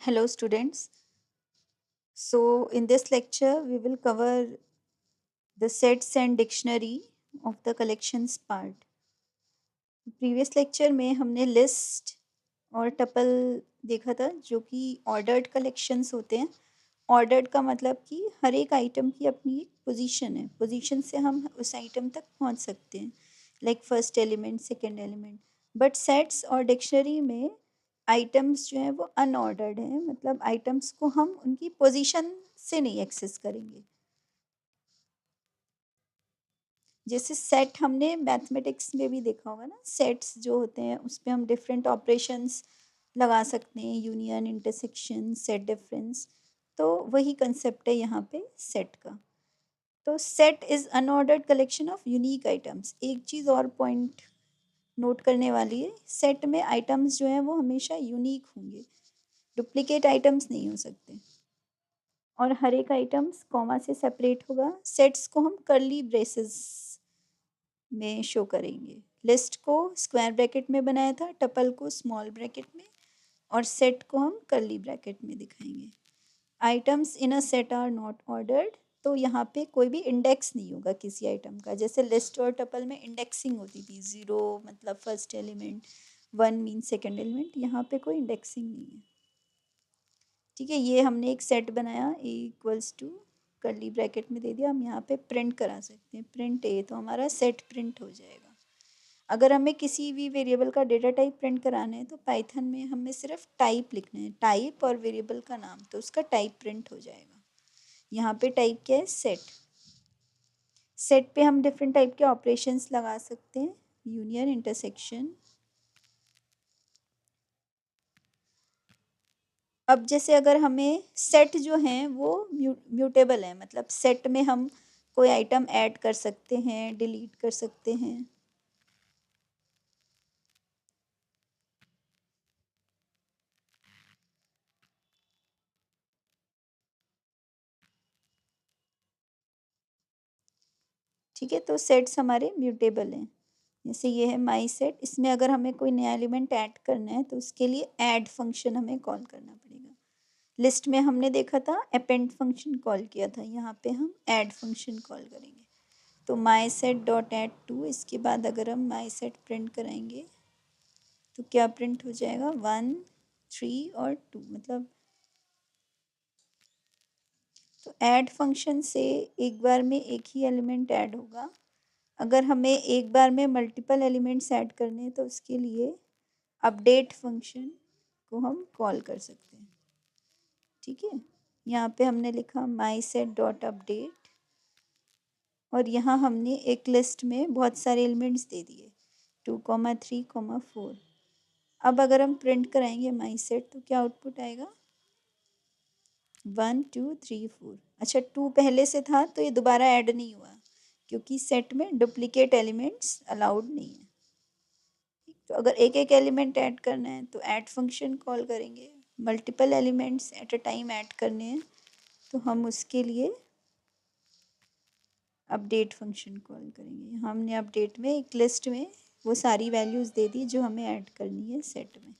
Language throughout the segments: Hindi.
Hello, students. So, in this lecture, we will cover the sets and dictionary of the collections part. Previous lecture में हमने लिस्ट और टपल देखा था, जो कि ऑर्डर्ड कलेक्शंस होते हैं। ऑर्डर्ड का मतलब कि हर एक आइटम की अपनी एक पोजीशन है, पोजीशन से हम उस आइटम तक पहुंच सकते हैं, like first element, second element. But sets और डिक्शनरी में आइटम्स जो हैं वो अनऑर्डर्ड हैं, मतलब आइटम्स को हम उनकी पोजीशन से नहीं एक्सेस करेंगे। जैसे सेट हमने मैथमेटिक्स में भी देखा होगा ना, सेट्स जो होते हैं उस पे हम डिफरेंट ऑपरेशंस लगा सकते हैं, यूनियन, इंटरसेक्शन, सेट डिफरेंस। तो वही कंसेप्ट है यहाँ पे सेट का। तो set is unordered collection of unique items. एक चीज़ और पॉइंट नोट करने वाली है, सेट में आइटम्स जो हैं वो हमेशा यूनिक होंगे, डुप्लीकेट आइटम्स नहीं हो सकते, और हर एक आइटम्स कॉमा से सेपरेट होगा। सेट्स को हम कर्ली ब्रेसेस में शो करेंगे। लिस्ट को स्क्वायर ब्रैकेट में बनाया था, टपल को स्मॉल ब्रैकेट में, और सेट को हम कर्ली ब्रैकेट में दिखाएंगे। Items in a set are not ordered. तो यहाँ पे कोई भी इंडेक्स नहीं होगा किसी आइटम का। जैसे लिस्ट और टपल में इंडेक्सिंग होती थी, ज़ीरो मतलब first element, one mean second element. यहाँ पे कोई इंडेक्सिंग नहीं है। ठीक है, ये हमने एक सेट बनाया, ए इक्वल्स टू कर्ली ब्रैकेट में दे दिया। हम यहाँ पे प्रिंट करा सकते हैं, प्रिंट ए, तो हमारा सेट प्रिंट हो जाएगा। अगर हमें किसी भी वेरिएबल का डेटा टाइप प्रिंट कराना है तो पाइथन में हमें सिर्फ टाइप लिखना है, टाइप और वेरिएबल का नाम, तो उसका टाइप प्रिंट हो जाएगा। यहाँ पे टाइप क्या है? सेट। सेट पे हम डिफरेंट टाइप के ऑपरेशंस लगा सकते हैं, यूनियन, इंटरसेक्शन। अब जैसे अगर हमें सेट जो हैं वो म्यूटेबल है, मतलब सेट में हम कोई आइटम ऐड कर सकते हैं, डिलीट कर सकते हैं। ठीक है, तो सेट्स हमारे म्यूटेबल हैं। जैसे ये है माई सेट, इसमें अगर हमें कोई नया एलिमेंट ऐड करना है तो उसके लिए ऐड फंक्शन हमें कॉल करना पड़ेगा। लिस्ट में हमने देखा था अपेंड फंक्शन कॉल किया था, यहाँ पे हम ऐड फंक्शन कॉल करेंगे। तो my set dot add two, इसके बाद अगर हम माई सेट प्रिंट कराएंगे तो क्या प्रिंट हो जाएगा? वन, थ्री और टू, मतलब। तो ऐड फंक्शन से एक बार में एक ही एलिमेंट ऐड होगा। अगर हमें एक बार में मल्टीपल एलिमेंट्स ऐड करने हैं तो उसके लिए अपडेट फंक्शन को हम कॉल कर सकते हैं। ठीक है, यहाँ पे हमने लिखा माई सेट डॉट अपडेट, और यहाँ हमने एक लिस्ट में बहुत सारे एलिमेंट्स दे दिए, 2, 3, 4। अब अगर हम प्रिंट कराएंगे माई सेट तो क्या आउटपुट आएगा? 1, 2, 3, 4। अच्छा, 2 पहले से था तो ये दोबारा ऐड नहीं हुआ, क्योंकि सेट में डुप्लीकेट एलिमेंट्स अलाउड नहीं है। तो अगर एक एक एलिमेंट ऐड करना है तो ऐड फंक्शन कॉल करेंगे। Multiple elements at a time add करने हैं तो हम उसके लिए अपडेट फंक्शन कॉल करेंगे। हमने अपडेट में एक लिस्ट में वो सारी वैल्यूज़ दे दी जो हमें ऐड करनी है सेट में।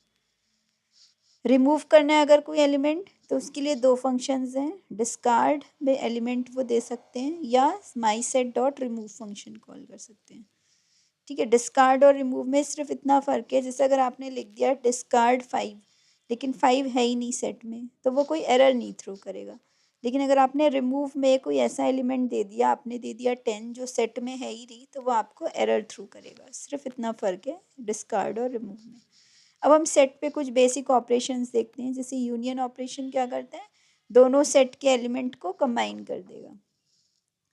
रिमूव करना है अगर कोई एलिमेंट तो उसके लिए दो फंक्शंस हैं, डिस्कार्ड में एलिमेंट वो दे सकते हैं, या माई set dot remove function call कर सकते हैं। ठीक है, डिस्कार्ड और रिमूव में सिर्फ इतना फ़र्क है, जैसे अगर आपने लिख दिया डिस्कार्ड 5, लेकिन 5 है ही नहीं सेट में, तो वो कोई एरर नहीं थ्रो करेगा। लेकिन अगर आपने रिमूव में कोई ऐसा एलिमेंट दे दिया, आपने दे दिया 10 जो सेट में है ही नहीं, तो वो आपको एरर थ्रू करेगा। सिर्फ इतना फ़र्क है डिस्कार्ड और रिमूव में। अब हम सेट पे कुछ बेसिक ऑपरेशंस देखते हैं। जैसे यूनियन ऑपरेशन क्या करता है? दोनों सेट के एलिमेंट को कंबाइन कर देगा।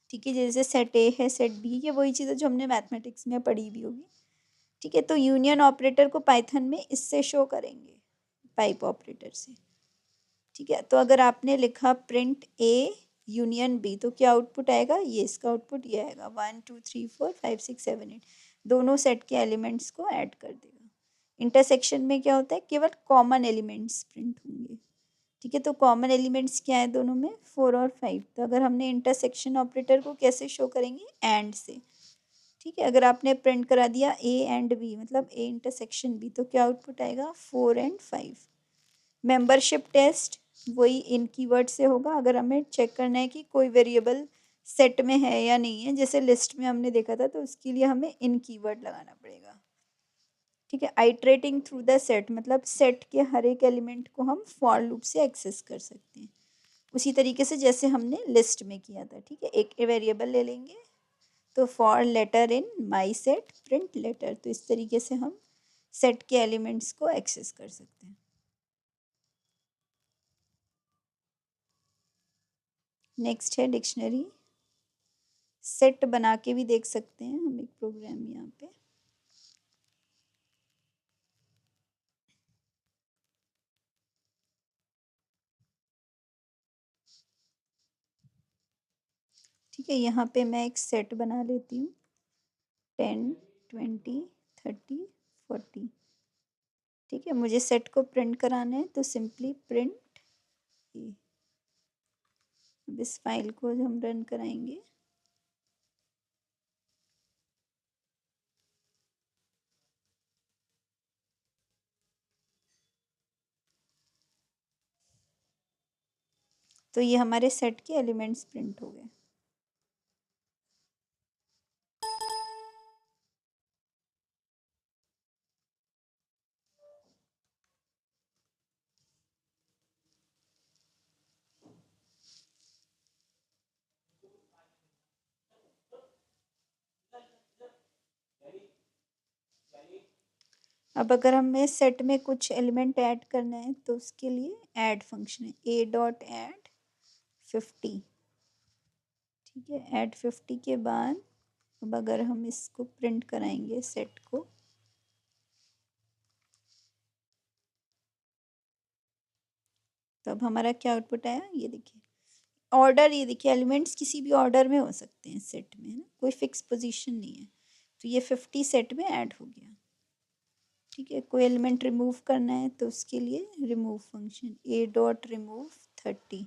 ठीक है, जैसे सेट ए है, सेट बी, ये वही चीज़ है जो हमने मैथमेटिक्स में पढ़ी भी होगी। ठीक है, तो यूनियन ऑपरेटर को पाइथन में इससे शो करेंगे, पाइप ऑपरेटर से। ठीक है, तो अगर आपने लिखा प्रिंट ए यूनियन बी तो क्या आउटपुट आएगा? ये इसका आउटपुट ये आएगा, 1, 2, 3, 4, 5, 6, 7, 8 दोनों सेट के एलिमेंट्स को ऐड कर देगा। इंटरसेक्शन में क्या होता है? केवल कॉमन एलिमेंट्स प्रिंट होंगे। ठीक है, तो कॉमन एलिमेंट्स क्या है दोनों में? 4 और 5। तो अगर हमने इंटरसेक्शन ऑपरेटर को कैसे शो करेंगे? एंड से। ठीक है, अगर आपने प्रिंट करा दिया ए एंड बी, मतलब ए इंटरसेक्शन बी, तो क्या आउटपुट आएगा? 4 और 5। मेंबरशिप टेस्ट वही इन कीवर्ड से होगा अगर हमें चेक करना है कि कोई वेरिएबल सेट में है या नहीं है, जैसे लिस्ट में हमने देखा था, तो उसके लिए हमें इन कीवर्ड लगाना पड़ेगा। ठीक है, आइट्रेटिंग थ्रू द सेट मतलब सेट के हर एक एलिमेंट को हम फॉर लूप से एक्सेस कर सकते हैं, उसी तरीके से जैसे हमने लिस्ट में किया था। ठीक है, एक वेरिएबल ले लेंगे, तो for letter in my set print letter, तो इस तरीके से हम सेट के एलिमेंट्स को एक्सेस कर सकते हैं। नेक्स्ट है डिक्शनरी। सेट बना के भी देख सकते हैं हम एक प्रोग्राम यहाँ पे। ठीक है, यहाँ पे मैं एक सेट बना लेती हूँ 10 20 30 40। ठीक है, मुझे सेट को प्रिंट कराना है, तो सिंपली प्रिंट ए। अब इस फाइल को हम रन कराएंगे। तो ये हमारे सेट के एलिमेंट्स प्रिंट हो गए। अब अगर हमें सेट में कुछ एलिमेंट ऐड करना है, तो उसके लिए ऐड फंक्शन है a.add 50। ठीक है, ऐड 50 के बाद अब अगर हम इसको प्रिंट कराएंगे सेट को, तो अब हमारा क्या आउटपुट आया, ये देखिए ऑर्डर, ये देखिए एलिमेंट्स किसी भी ऑर्डर में हो सकते हैं सेट में, है ना, कोई फिक्स पोजीशन नहीं है। तो ये 50 सेट में ऐड हो गया। ठीक है, कोई एलिमेंट रिमूव करना है, तो उसके लिए रिमूव फंक्शन a.remove 30।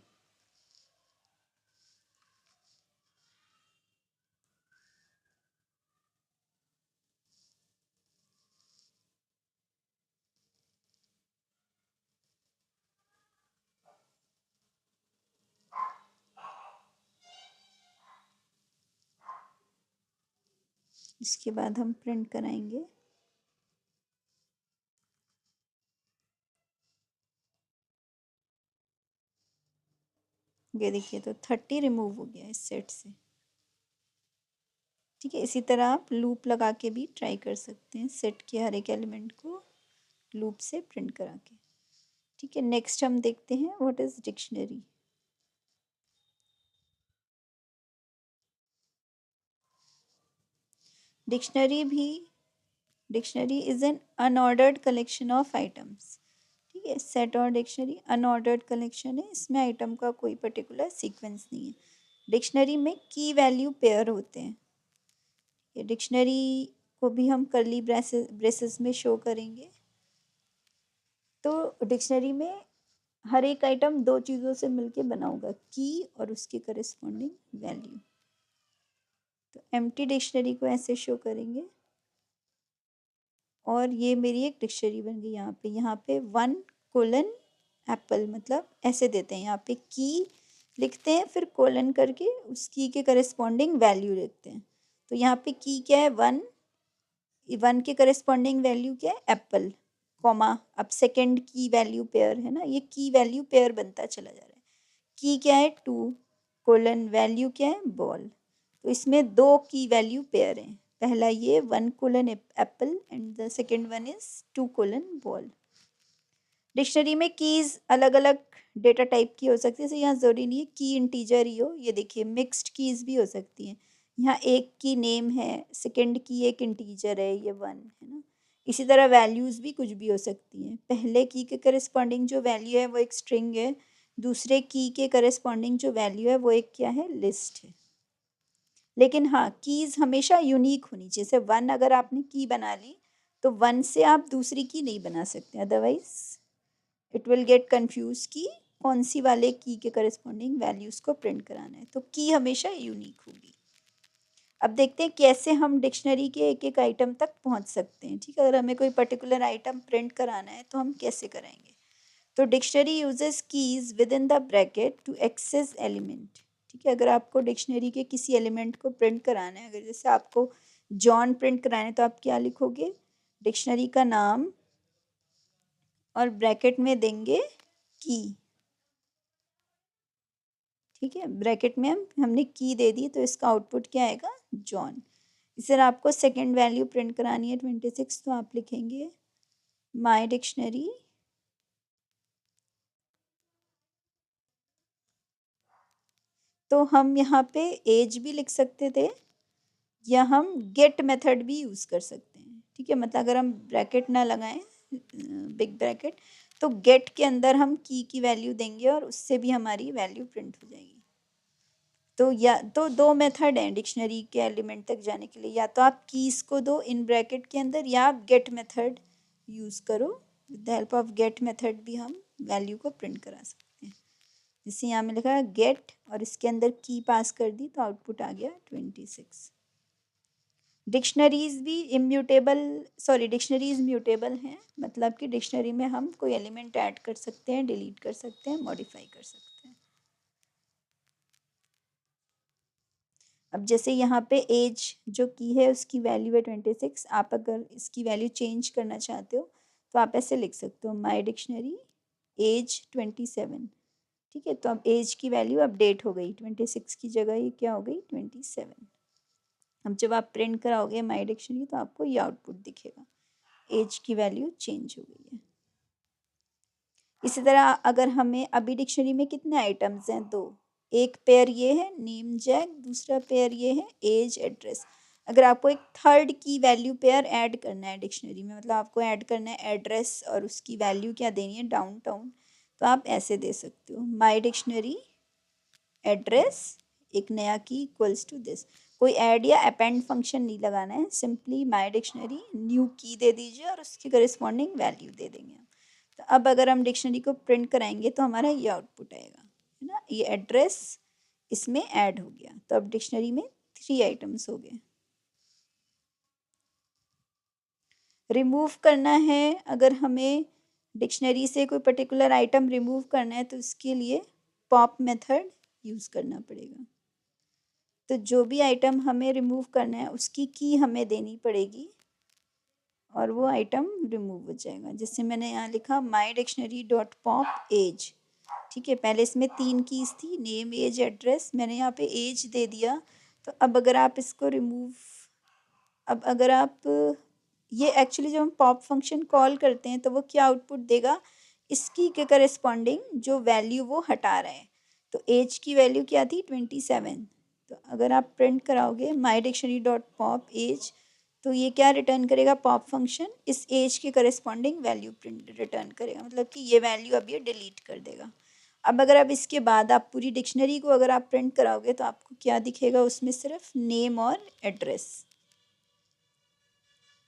इसके बाद हम प्रिंट कराएंगे। ये देखिए, तो 30 रिमूव हो गया इस सेट से। ठीक है, इसी तरह आप लूप लगा के भी ट्राई कर सकते हैं सेट के हर एक एलिमेंट को लूप से प्रिंट करा के। ठीक है, नेक्स्ट हम देखते हैं what is dictionary. Dictionary is an unordered collection of items. ठीक है, सेट और डिक्शनरी अनऑर्डर्ड कलेक्शन है, इसमें आइटम का कोई पर्टिकुलर सीक्वेंस नहीं है। डिक्शनरी में की वैल्यू पेयर होते हैं। ये डिक्शनरी को भी हम करली ब्रेसेस में शो करेंगे। तो डिक्शनरी में हर एक आइटम दो चीज़ों से मिलके बना होगा, की और उसके करस्पॉन्डिंग वैल्यू। तो एम्प्टी डिक्शनरी को ऐसे शो करेंगे, और ये मेरी एक डिक्शनरी बन गई। यहाँ पे 1:एप्पल मतलब ऐसे देते हैं, यहाँ पे की लिखते हैं, फिर कोलन करके उस की के करस्पॉन्डिंग वैल्यू लिखते हैं। तो यहाँ पे की क्या है, 1, 1 के करस्पॉन्डिंग वैल्यू क्या है, एप्पल, कॉमा, अब सेकंड की वैल्यू पेयर है ना, ये की वैल्यू पेयर बनता चला जा रहा है। की क्या है, 2, कोलन वैल्यू क्या है, बॉल। तो इसमें दो की वैल्यू पेयर हैं, पहला ये apple and the second one is ball. Dictionary में कीज अलग अलग डेटा टाइप की हो सकती है, जैसे यहाँ ज़रूरी नहीं है की इंटीजर ही हो, ये देखिए मिक्स्ड कीज भी हो सकती हैं। यहाँ एक की नेम है, सेकंड की एक इंटीजर है, ये 1 है ना। इसी तरह वैल्यूज़ भी कुछ भी हो सकती हैं। पहले की के करस्पॉन्डिंग जो वैल्यू है वो एक स्ट्रिंग है, दूसरे की के करस्पॉन्डिंग जो वैल्यू है वो एक क्या है, लिस्ट है। लेकिन हाँ, कीज़ हमेशा यूनिक होनी चाहिए। जैसे 1 अगर आपने की बना ली, तो 1 से आप दूसरी की नहीं बना सकते, otherwise it will get confuse कि कौन सी वाले की के करस्पॉन्डिंग वैल्यूज को प्रिंट कराना है। तो की हमेशा यूनिक होगी। अब देखते हैं कैसे हम डिक्शनरी के एक एक आइटम तक पहुंच सकते हैं। ठीक है, अगर हमें कोई पर्टिकुलर आइटम प्रिंट कराना है तो हम कैसे कराएंगे। तो dictionary uses keys with in the bracket to access element. ठीक है, अगर आपको डिक्शनरी के किसी एलिमेंट को प्रिंट कराना है, अगर जैसे आपको जॉन प्रिंट कराना है तो आप क्या लिखोगे, डिक्शनरी का नाम और ब्रैकेट में देंगे की। ठीक है, ब्रैकेट में हमने की दे दी, तो इसका आउटपुट क्या आएगा, जॉन। इस तरह आपको सेकेंड वैल्यू प्रिंट करानी है 26, तो आप लिखेंगे माई डिक्शनरी तो हम यहाँ पे एज भी लिख सकते थे, या हम गेट मेथड भी यूज़ कर सकते हैं। ठीक है, मतलब अगर हम ब्रैकेट ना लगाएं, बिग ब्रैकेट, तो गेट के अंदर हम की वैल्यू देंगे और उससे भी हमारी वैल्यू प्रिंट हो जाएगी। तो या तो दो मेथड हैं डिक्शनरी के एलिमेंट तक जाने के लिए, या तो आप कीज को दो इन ब्रैकेट के अंदर, या आप गेट मेथड यूज़ करो। With the help of get method भी हम वैल्यू को प्रिंट करा सकते हैं। जैसे यहाँ में लिखा है गेट और इसके अंदर की पास कर दी, तो आउटपुट आ गया 26। डिक्शनरीज भी इम्यूटेबल, सॉरी डिक्शनरीज म्यूटेबल हैं, मतलब कि डिक्शनरी में हम कोई एलिमेंट ऐड कर सकते हैं, डिलीट कर सकते हैं, मॉडिफाई कर सकते हैं। अब जैसे यहाँ पे एज जो की है उसकी वैल्यू है 26, आप अगर इसकी वैल्यू चेंज करना चाहते हो तो आप ऐसे लिख सकते हो माई डिक्शनरी एज 27। ठीक है, तो अब एज की वैल्यू अपडेट हो गई, 26 की जगह ये क्या हो गई, 27। अब जब आप प्रिंट कराओगे माई डिक्शनरी तो आपको ये आउटपुट दिखेगा, एज की वैल्यू चेंज हो गई है। इसी तरह अगर हमें अभी डिक्शनरी में कितने आइटम्स हैं, दो, एक पेयर ये है नेम जैग, दूसरा पेयर ये है एज एड्रेस। अगर आपको एक थर्ड की वैल्यू पेयर ऐड करना है डिक्शनरी में, मतलब आपको ऐड करना है एड्रेस और उसकी वैल्यू क्या देनी है, डाउन टाउन, तो आप ऐसे दे सकते हो माई डिक्शनरी एड्रेस एक नया की इक्वल्स टू दिस। कोई ऐड या अपेंड फंक्शन नहीं लगाना है, सिंपली माई डिक्शनरी न्यू की दे दीजिए और उसकी करिस्पॉन्डिंग वैल्यू दे देंगे। तो अब अगर हम डिक्शनरी को प्रिंट कराएंगे तो हमारा ये आउटपुट आएगा, है ना, ये एड्रेस इसमें ऐड हो गया। तो अब डिक्शनरी में 3 आइटम्स हो गए। रिमूव करना है, अगर हमें डिक्शनरी से कोई पर्टिकुलर आइटम रिमूव करना है तो इसके लिए पॉप मेथड यूज़ करना पड़ेगा। तो जो भी आइटम हमें रिमूव करना है उसकी की हमें देनी पड़ेगी और वो आइटम रिमूव हो जाएगा। जैसे मैंने यहाँ लिखा माई डिक्शनरी डॉट पॉप एज। ठीक है, पहले इसमें 3 कीज़ थी, नेम एज एड्रेस, मैंने यहाँ पे एज दे दिया। तो अब अगर आप इसको रिमूव, अब अगर आप ये एक्चुअली जब हम पॉप फंक्शन कॉल करते हैं तो वो क्या आउटपुट देगा, इसकी के करस्पॉन्डिंग जो वैल्यू वो हटा रहे हैं। तो एज की वैल्यू क्या थी, 27। तो अगर आप प्रिंट कराओगे माई डिक्शनरी डॉट पॉप एज, तो ये क्या रिटर्न करेगा, पॉप फंक्शन इस एज के करस्पॉन्डिंग वैल्यू प्रिंट रिटर्न करेगा, मतलब कि ये वैल्यू अब ये डिलीट कर देगा। अब अगर आप इसके बाद आप पूरी डिक्शनरी को अगर आप प्रिंट कराओगे तो आपको क्या दिखेगा, उसमें सिर्फ नेम और एड्रेस।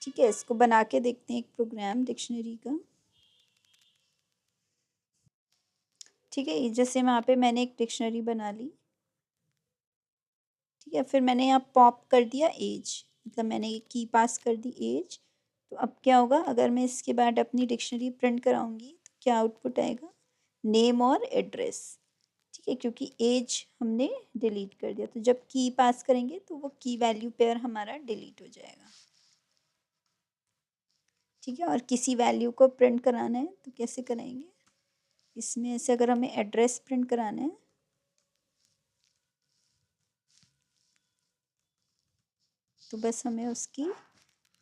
ठीक है, इसको बना के देखते हैं एक प्रोग्राम डिक्शनरी का। ठीक है, जैसे वहाँ पे मैंने एक डिक्शनरी बना ली। ठीक है, फिर मैंने यहाँ पॉप कर दिया एज, मतलब मैंने ये की पास कर दी एज। तो अब क्या होगा, अगर मैं इसके बाद अपनी डिक्शनरी प्रिंट कराऊंगी तो क्या आउटपुट आएगा, नेम और एड्रेस। ठीक है, क्योंकि एज हमने डिलीट कर दिया, तो जब की पास करेंगे तो वो की वैल्यू पेयर हमारा डिलीट हो जाएगा। ठीक है, और किसी वैल्यू को प्रिंट कराना है तो कैसे कराएंगे, इसमें से अगर हमें एड्रेस प्रिंट कराना है तो बस हमें उसकी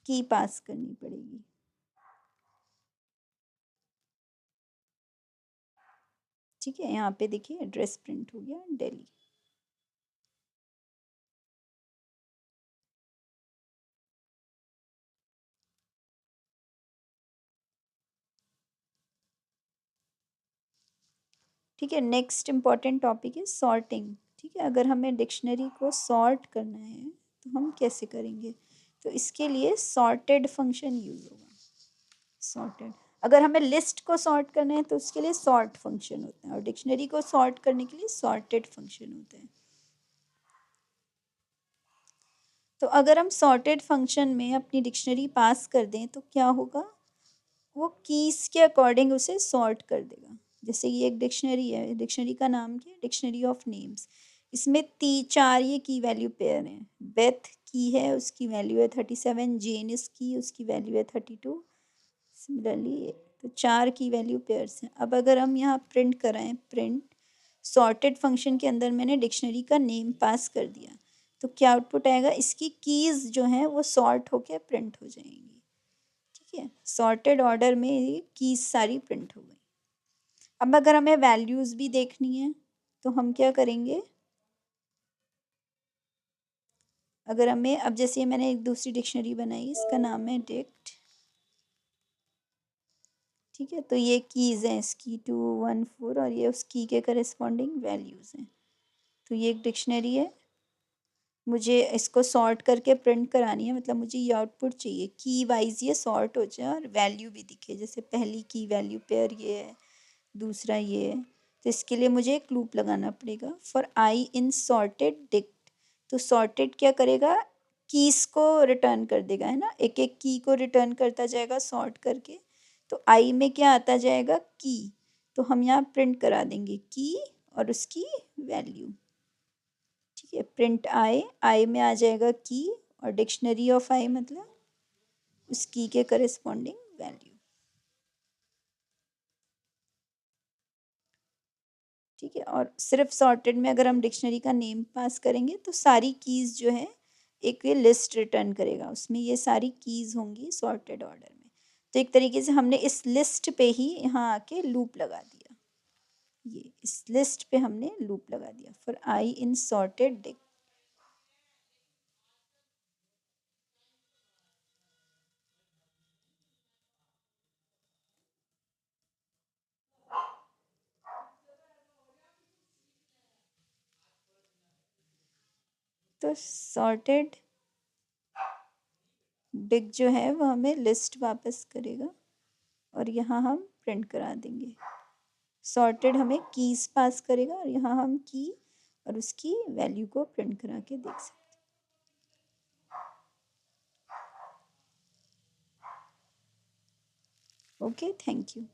की पास करनी पड़ेगी। ठीक है, यहाँ पे देखिए एड्रेस प्रिंट हो गया दिल्ली। ठीक है, नेक्स्ट इम्पॉर्टेंट टॉपिक है सॉर्टिंग। ठीक है, अगर हमें डिक्शनरी को सॉर्ट करना है तो हम कैसे करेंगे, तो इसके लिए सॉर्टेड फंक्शन यूज़ होगा। सॉर्टेड, अगर हमें लिस्ट को सॉर्ट करना है तो उसके लिए सॉर्ट फंक्शन होता है, और डिक्शनरी को सॉर्ट करने के लिए सॉर्टेड फंक्शन होता है। तो अगर हम सॉर्टेड फंक्शन में अपनी डिक्शनरी पास कर दें तो क्या होगा, वो कीज़ के अकॉर्डिंग उसे सॉर्ट कर देगा। जैसे ये एक डिक्शनरी है, डिक्शनरी का नाम क्या है, डिक्शनरी ऑफ नेम्स। इसमें ती चार ये की वैल्यू पेयर हैं। बेथ की है, उसकी वैल्यू है 37। जेन इज की, उसकी वैल्यू है 32। सिमिलरली तो चार की वैल्यू पेयर्स हैं। अब अगर हम यहाँ प्रिंट कराएं, प्रिंट सॉर्टेड फंक्शन के अंदर मैंने डिक्शनरी का नेम पास कर दिया, तो क्या आउटपुट आएगा, इसकी कीज जो हैं वो सॉर्ट होके प्रिंट हो जाएंगी। ठीक है, सॉर्टेड ऑर्डर में ये कीज सारी प्रिंट हो गई। अब अगर हमें वैल्यूज भी देखनी है तो हम क्या करेंगे, अगर हमें अब जैसे मैंने एक दूसरी डिक्शनरी बनाई, इसका नाम है डिक्ट। ठीक है, तो ये कीज़ हैं इसकी 214 और ये उस की के करस्पॉन्डिंग वैल्यूज़ हैं। तो ये एक डिक्शनरी है, मुझे इसको सॉर्ट करके प्रिंट करानी है, मतलब मुझे ये आउटपुट चाहिए की वाइज ये सॉर्ट हो जाए और वैल्यू भी दिखे। जैसे पहली की वैल्यू पेयर ये है, दूसरा ये है, तो इसके लिए मुझे एक लूप लगाना पड़ेगा। For I in sorted dict, तो सॉर्टेड क्या करेगा, कीज को रिटर्न कर देगा, है ना, एक एक की को रिटर्न करता जाएगा सॉर्ट करके। तो आई में क्या आता जाएगा, की, तो हम यहाँ प्रिंट करा देंगे की और उसकी वैल्यू। ठीक है, प्रिंट आई में आ जाएगा की और डिक्शनरी ऑफ आई मतलब उस की के करस्पॉन्डिंग वैल्यू। ठीक है, और सिर्फ सॉर्टेड में अगर हम डिक्शनरी का नेम पास करेंगे तो सारी कीज़ जो है एक ये लिस्ट रिटर्न करेगा, उसमें ये सारी कीज़ होंगी सॉर्टेड ऑर्डर में। तो एक तरीके से हमने इस लिस्ट पे ही यहाँ आके लूप लगा दिया, ये इस लिस्ट पे हमने लूप लगा दिया for I in sorted dict. तो सॉर्टेड डिक जो है वो हमें लिस्ट वापस करेगा और यहाँ हम प्रिंट करा देंगे। सॉर्टेड हमें कीज पास करेगा और यहाँ हम की और उसकी वैल्यू को प्रिंट करा के देख सकते हैं। Okay, thank you.